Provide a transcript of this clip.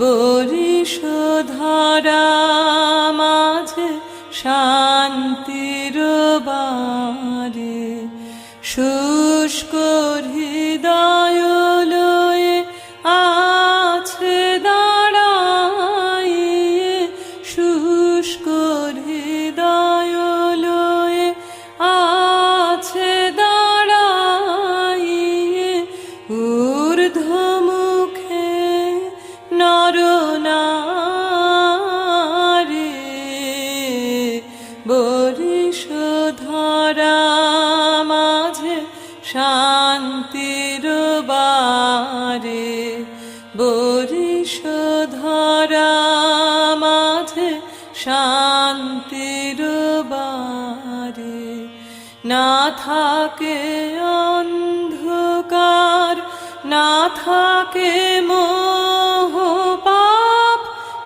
Boris ধরা মাঝে শান্তির বারে, শুষ্ক হৃদয় লয়ে আছে দাঁড়াইয়ে, শুষ্ক হৃদয় লয়ে আছে দাঁড়াইয়ে, ঊর্ধ্বমুখে নরনারী। বরিশ ধরা মাঝে শান্তির বারে, বরিশ ধরা মাঝে শান্তির বারে, না থাকে